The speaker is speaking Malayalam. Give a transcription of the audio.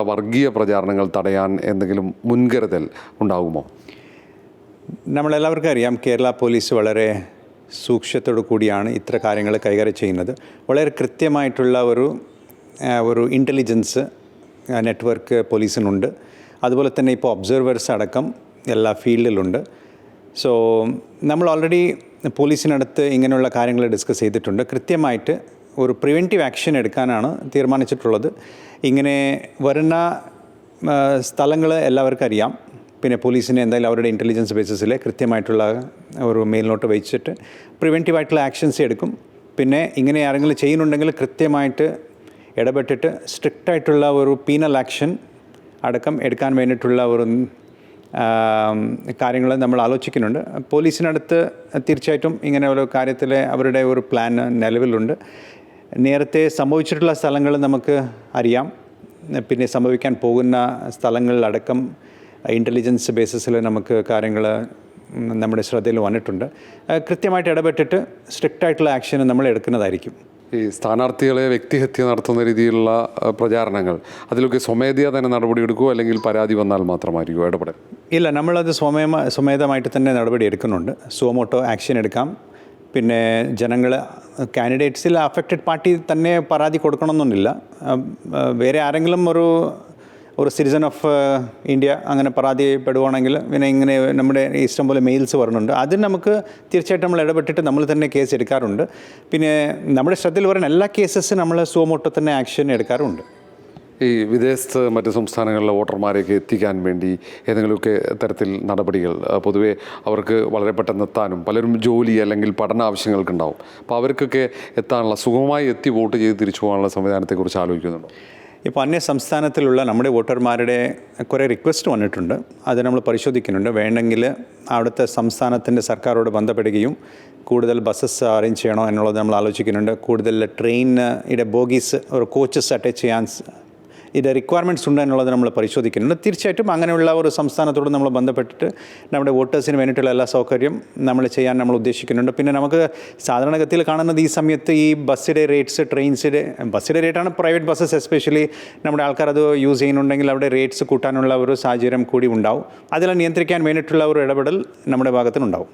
വർഗീയ പ്രചാരണങ്ങൾ തടയാൻ എന്തെങ്കിലും മുൻകരുതൽ ഉണ്ടാകുമോ? നമ്മളെല്ലാവർക്കും അറിയാം, കേരള പോലീസ് വളരെ സൂക്ഷ്മത്തോടു കൂടിയാണ് ഇത്ര കാര്യങ്ങൾ കൈകാര്യം ചെയ്യുന്നത്. വളരെ കൃത്യമായിട്ടുള്ള ഒരു ഇൻ്റലിജൻസ് നെറ്റ്വർക്ക് പോലീസിനുണ്ട്. അതുപോലെ തന്നെ ഇപ്പോൾ ഒബ്സർവേഴ്സ് അടക്കം എല്ലാ ഫീൽഡിലുണ്ട്. സോ നമ്മൾ ഓൾറെഡി പോലീസിനടുത്ത് ഇങ്ങനെയുള്ള കാര്യങ്ങൾ ഡിസ്കസ് ചെയ്തിട്ടുണ്ട്. കൃത്യമായിട്ട് ഒരു പ്രിവെൻറ്റീവ് ആക്ഷൻ എടുക്കാനാണ് തീരുമാനിച്ചിട്ടുള്ളത്. ഇങ്ങനെ വരുന്ന സ്ഥലങ്ങൾ എല്ലാവർക്കും അറിയാം. പിന്നെ പോലീസിനെ എന്തായാലും അവരുടെ ഇൻ്റലിജൻസ് ബേസിസിൽ കൃത്യമായിട്ടുള്ള ഒരു മേൽനോട്ട് വെച്ചിട്ട് പ്രിവെൻറ്റീവായിട്ടുള്ള ആക്ഷൻസ് എടുക്കും. പിന്നെ ഇങ്ങനെ ആരെങ്കിലും ചെയ്യുന്നുണ്ടെങ്കിൽ കൃത്യമായിട്ട് ഇടപെട്ടിട്ട് സ്ട്രിക്റ്റായിട്ടുള്ള ഒരു പീനൽ ആക്ഷൻ അടക്കം എടുക്കാൻ വേണ്ടിയിട്ടുള്ള ഒരു കാര്യങ്ങൾ നമ്മൾ ആലോചിക്കുന്നുണ്ട്. പോലീസിനടുത്ത് തീർച്ചയായിട്ടും ഇങ്ങനെ ഒരു കാര്യത്തിൽ അവരുടെ ഒരു പ്ലാൻ നിലവിലുണ്ട്. നേരത്തെ സംഭവിച്ചിട്ടുള്ള സ്ഥലങ്ങൾ നമുക്ക് അറിയാം. പിന്നെ സംഭവിക്കാൻ പോകുന്ന സ്ഥലങ്ങളിലടക്കം ഇൻ്റലിജൻസ് ബേസിസിൽ നമുക്ക് കാര്യങ്ങൾ നമ്മുടെ ശ്രദ്ധയിൽ വന്നിട്ടുണ്ട്. കൃത്യമായിട്ട് ഇടപെട്ടിട്ട് സ്ട്രിക്റ്റായിട്ടുള്ള ആക്ഷൻ നമ്മൾ എടുക്കുന്നതായിരിക്കും. ഈ സ്ഥാനാർത്ഥികളെ വ്യക്തിഹത്യ നടത്തുന്ന രീതിയിലുള്ള പ്രചാരണങ്ങൾ, അതിലൊക്കെ സ്വമേധയാ തന്നെ നടപടിയെടുക്കുമോ, അല്ലെങ്കിൽ പരാതി വന്നാൽ മാത്രമായിരിക്കുമോ ഇടപെടൽ? ഇല്ല, നമ്മളത് സ്വമേധമായിട്ട് തന്നെ നടപടി എടുക്കുന്നുണ്ട്. സുവമോട്ടോ ആക്ഷൻ എടുക്കാം. പിന്നെ ജനങ്ങൾ കാൻഡിഡേറ്റ്സിൽ അഫക്റ്റഡ് പാർട്ടി തന്നെ പരാതി കൊടുക്കണമെന്നൊന്നുമില്ല. വേറെ ആരെങ്കിലും ഒരു സിറ്റിസൺ ഓഫ് ഇന്ത്യ അങ്ങനെ പരാതിപ്പെടുവാണെങ്കിൽ പിന്നെ ഇങ്ങനെ നമ്മുടെ ഇഷ്ടംപോലെ മെയിൽസ് വരുന്നുണ്ട്. അതിന് നമുക്ക് തീർച്ചയായിട്ടും നമ്മൾ ഇടപെട്ടിട്ട് നമ്മൾ തന്നെ കേസ് എടുക്കാറുണ്ട്. പിന്നെ നമ്മുടെ ശ്രദ്ധയിൽ വരുന്ന എല്ലാ കേസസും നമ്മൾ സുവമോട്ടോ തന്നെ ആക്ഷൻ എടുക്കാറുണ്ട്. ഈ വിദേശത്ത് മറ്റ് സംസ്ഥാനങ്ങളിലെ വോട്ടർമാരെയൊക്കെ എത്തിക്കാൻ വേണ്ടി ഏതെങ്കിലുമൊക്കെ തരത്തിൽ നടപടികൾ, പൊതുവെ അവർക്ക് വളരെ പെട്ടെന്ന് എത്താനും പലരും ജോലി അല്ലെങ്കിൽ പഠന ആവശ്യങ്ങൾക്കുണ്ടാവും. അപ്പോൾ അവർക്കൊക്കെ എത്താനുള്ള, സുഗമമായി എത്തി വോട്ട് ചെയ്ത് തിരിച്ചു പോകാനുള്ള സംവിധാനത്തെക്കുറിച്ച് ആലോചിക്കുന്നുണ്ടോ? ഇപ്പോൾ അന്യ സംസ്ഥാനത്തിലുള്ള നമ്മുടെ വോട്ടർമാരുടെ കുറേ റിക്വസ്റ്റ് വന്നിട്ടുണ്ട്. അത് നമ്മൾ പരിശോധിക്കുന്നുണ്ട്. വേണമെങ്കിൽ അവിടുത്തെ സംസ്ഥാനത്തിൻ്റെ സർക്കാരോട് ബന്ധപ്പെടുകയും കൂടുതൽ ബസ്സസ് അറേഞ്ച് ചെയ്യണോ എന്നുള്ളത് നമ്മൾ ആലോചിക്കുന്നുണ്ട്. കൂടുതൽ ട്രെയിനിൻ്റെ ബോഗീസ് ഒരു കോച്ചസ് അറ്റാച്ച് ചെയ്യാൻ റിക്വയർമെൻറ്റ്സ് ഉണ്ട് എന്നുള്ളത് നമ്മൾ പരിശോധിക്കുന്നുണ്ട്. തീർച്ചയായിട്ടും അങ്ങനെയുള്ള ഒരു സംസ്ഥാനത്തോട് നമ്മൾ ബന്ധപ്പെട്ടിട്ട് നമ്മുടെ വോട്ടേഴ്സിന് വേണ്ടിയിട്ടുള്ള എല്ലാ സൗകര്യം നമ്മൾ ചെയ്യാൻ നമ്മൾ ഉദ്ദേശിക്കുന്നുണ്ട്. പിന്നെ നമുക്ക് സാധാരണഗതിയിൽ കാണുന്നത് ഈ സമയത്ത് ഈ ബസ്സിൻ്റെ റേറ്റ്സ്, ബസ്സിൻ്റെ റേറ്റാണ് പ്രൈവറ്റ് ബസ്സസ് എസ്പെഷ്യലി നമ്മുടെ ആൾക്കാർ അത് യൂസ് ചെയ്യുന്നുണ്ടെങ്കിൽ അവിടെ റേറ്റ്സ് കൂട്ടാനുള്ള ഒരു സാഹചര്യം കൂടി ഉണ്ടാവും. അതിൽ നിയന്ത്രിക്കാൻ വേണ്ടിയിട്ടുള്ള ഒരു ഇടപെടൽ നമ്മുടെ ഭാഗത്തുനിന്നുണ്ടാവും.